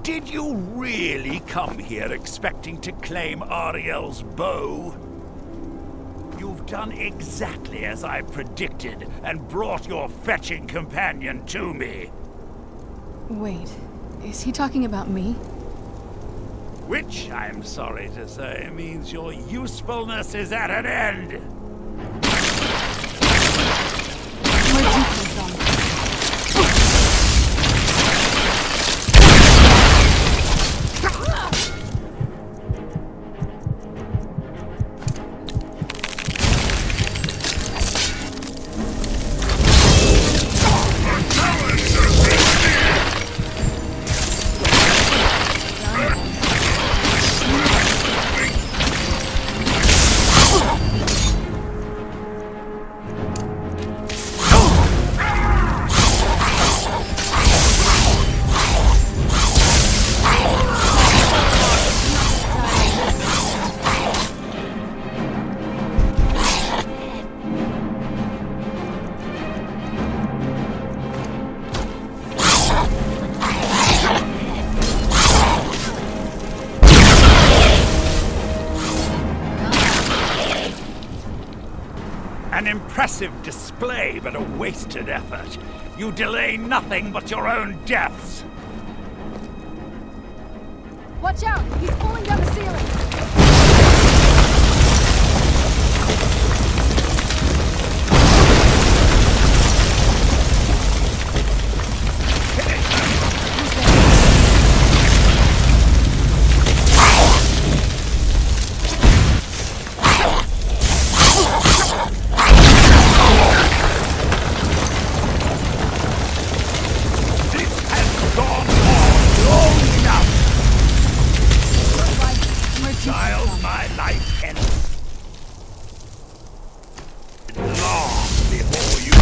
Did you really come here expecting to claim Auriel's bow? You've done exactly as I predicted and brought your fetching companion to me. Wait, is he talking about me? Which, I'm sorry to say, means your usefulness is at an end. Where'd you come from? An impressive display, but a wasted effort. You delay nothing but your own deaths. Watch out! He's pulling down the ceiling! Child, my life ends long before you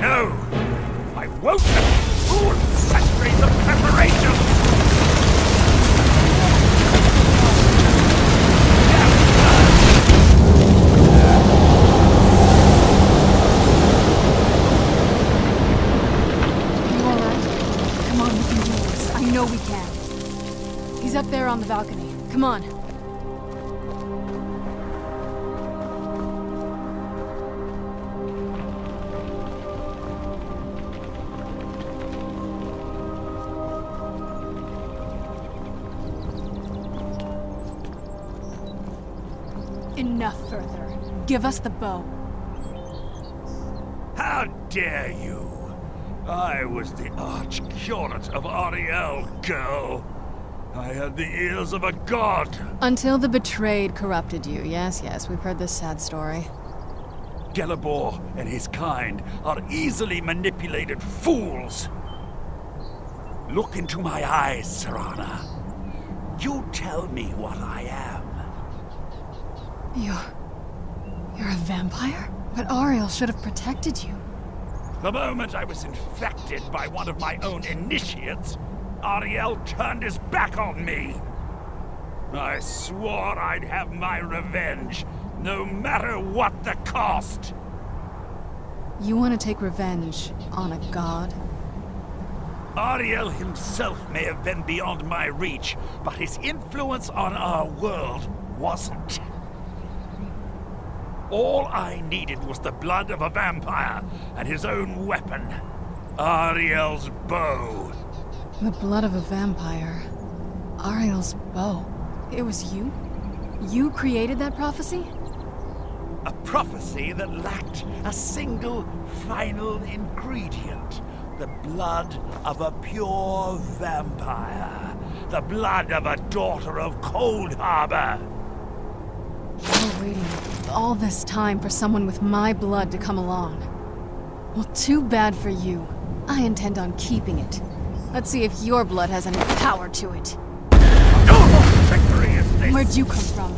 No! I won't have fooled centuries of preparation! You alright? Come on, we can do this. I know we can. He's up there on the balcony. Come on. Enough further. Give us the bow. How dare you! I was the arch-curate of Auriel, girl. I had the ears of a god. Until the betrayed corrupted you. Yes, yes, we've heard this sad story. Gelibor and his kind are easily manipulated fools. Look into my eyes, Serana. You tell me what I am. You're a vampire? But Auriel should have protected you. The moment I was infected by one of my own initiates, Auriel turned his back on me. I swore I'd have my revenge, no matter what the cost. You want to take revenge on a god? Auriel himself may have been beyond my reach, but his influence on our world wasn't. All I needed was the blood of a vampire and his own weapon, Auriel's bow. The blood of a vampire. Auriel's bow. It was you? You created that prophecy? A prophecy that lacked a single final ingredient. The blood of a pure vampire. The blood of a daughter of Cold Harbor. You were waiting all this time for someone with my blood to come along. Well, too bad for you. I intend on keeping it. Let's see if your blood has any power to it. Oh, victory is this! Where'd you come from?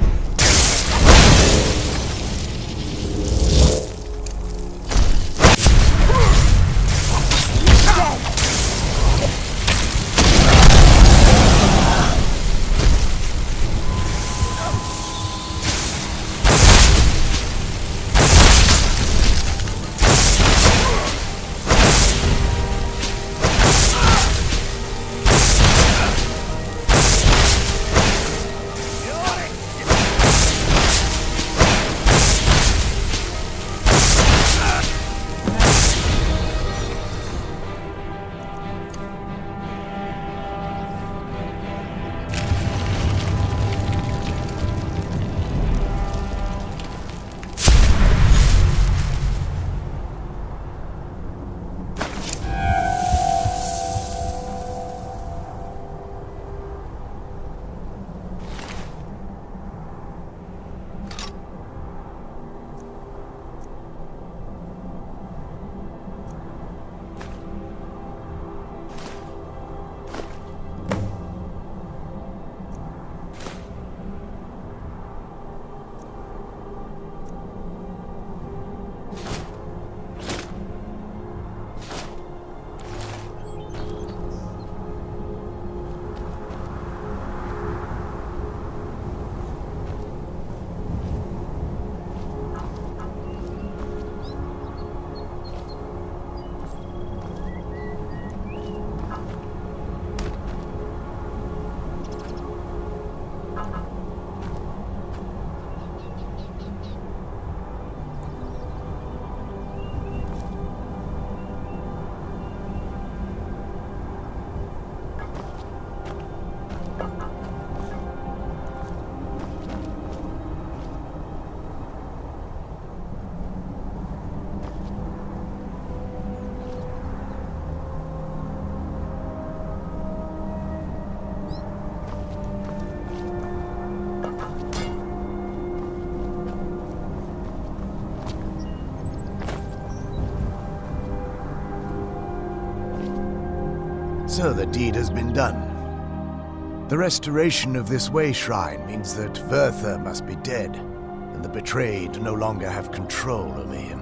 So the deed has been done. The restoration of this way shrine means that Verther must be dead, and the betrayed no longer have control over him.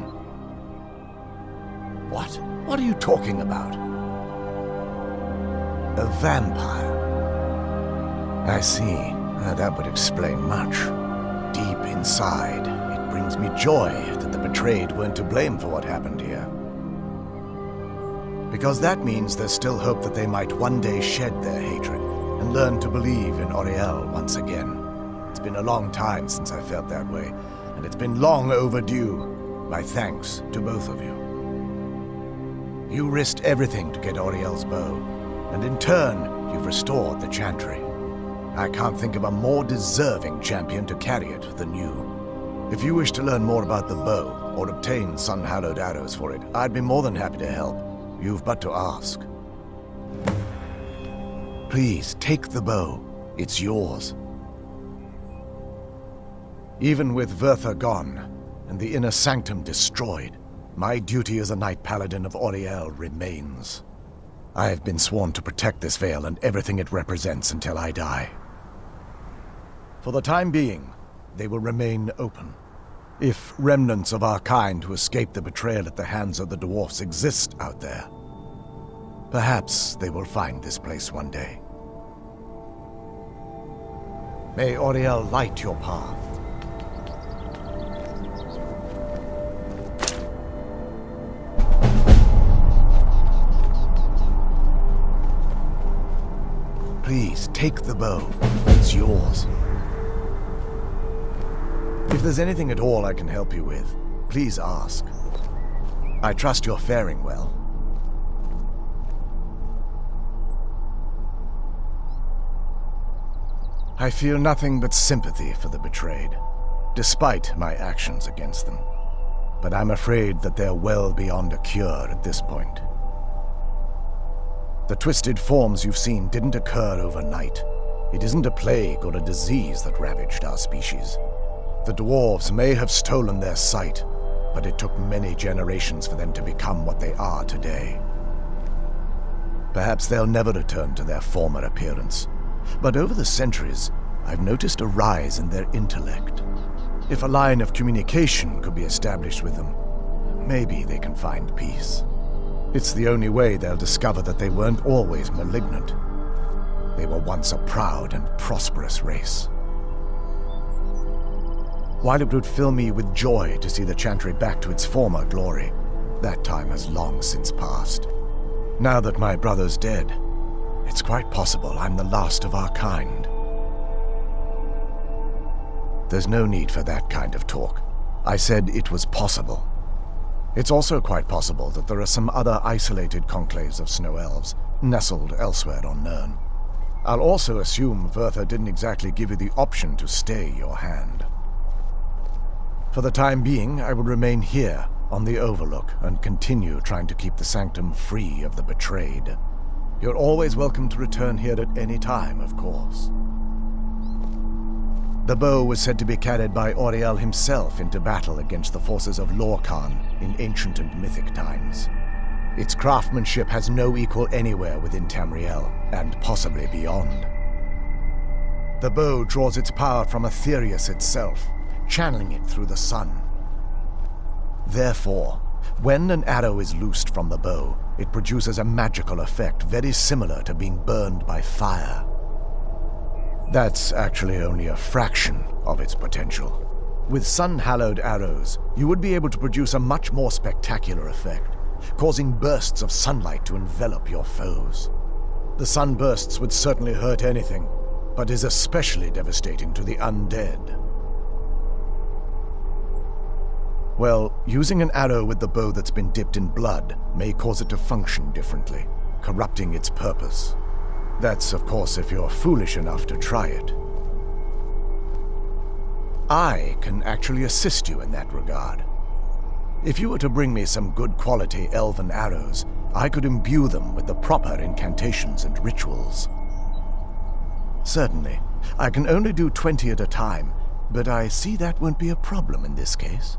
What? What are you talking about? A vampire. I see. That would explain much. Deep inside, it brings me joy that the betrayed weren't to blame for what happened here. Because that means there's still hope that they might one day shed their hatred and learn to believe in Auriel once again. It's been a long time since I felt that way, and it's been long overdue. My thanks to both of you. You risked everything to get Auriel's bow, and in turn, you've restored the Chantry. I can't think of a more deserving champion to carry it than you. If you wish to learn more about the bow, or obtain sun-hallowed arrows for it, I'd be more than happy to help. You've but to ask. Please, take the bow. It's yours. Even with Verther gone, and the inner sanctum destroyed, my duty as a Knight Paladin of Auriel remains. I have been sworn to protect this veil and everything it represents until I die. For the time being, they will remain open. If remnants of our kind who escaped the betrayal at the hands of the dwarfs exist out there, perhaps they will find this place one day. May Auriel light your path. Please, take the bow. It's yours. If there's anything at all I can help you with, please ask. I trust you're faring well. I feel nothing but sympathy for the betrayed, despite my actions against them. But I'm afraid that they're well beyond a cure at this point. The twisted forms you've seen didn't occur overnight. It isn't a plague or a disease that ravaged our species. The dwarves may have stolen their sight, but it took many generations for them to become what they are today. Perhaps they'll never return to their former appearance, but over the centuries, I've noticed a rise in their intellect. If a line of communication could be established with them, maybe they can find peace. It's the only way they'll discover that they weren't always malignant. They were once a proud and prosperous race. While it would fill me with joy to see the Chantry back to its former glory, that time has long since passed. Now that my brother's dead, it's quite possible I'm the last of our kind. There's no need for that kind of talk. I said it was possible. It's also quite possible that there are some other isolated conclaves of snow elves, nestled elsewhere on Nirn. I'll also assume Vertha didn't exactly give you the option to stay your hand. For the time being, I will remain here, on the Overlook, and continue trying to keep the Sanctum free of the betrayed. You're always welcome to return here at any time, of course. The bow was said to be carried by Auriel himself into battle against the forces of Lorkhan in ancient and mythic times. Its craftsmanship has no equal anywhere within Tamriel, and possibly beyond. The bow draws its power from Aetherius itself, channeling it through the sun. Therefore, when an arrow is loosed from the bow, it produces a magical effect very similar to being burned by fire. That's actually only a fraction of its potential. With sun-hallowed arrows, you would be able to produce a much more spectacular effect, causing bursts of sunlight to envelop your foes. The sunbursts would certainly hurt anything, but is especially devastating to the undead. Well, using an arrow with the bow that's been dipped in blood may cause it to function differently, corrupting its purpose. That's, of course, if you're foolish enough to try it. I can actually assist you in that regard. If you were to bring me some good quality elven arrows, I could imbue them with the proper incantations and rituals. Certainly, I can only do 20 at a time, but I see that won't be a problem in this case.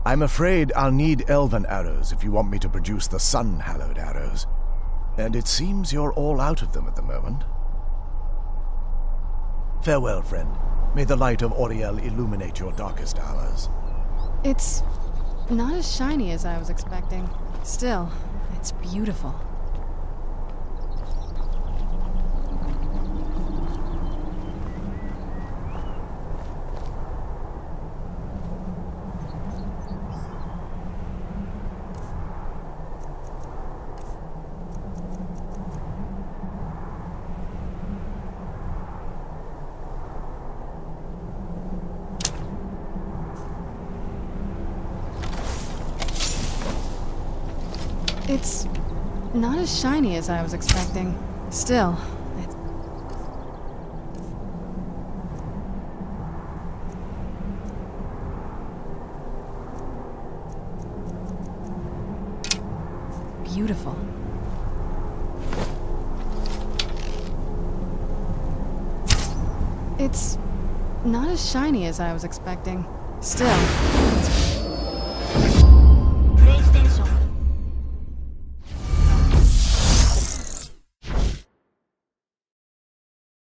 I'm afraid I'll need elven arrows if you want me to produce the sun-hallowed arrows. And it seems you're all out of them at the moment. Farewell, friend. May the light of Auriel illuminate your darkest hours. It's not as shiny as I was expecting. Still, it's beautiful. It's not as shiny as I was expecting. Still, it's... beautiful. It's not as shiny as I was expecting. Still...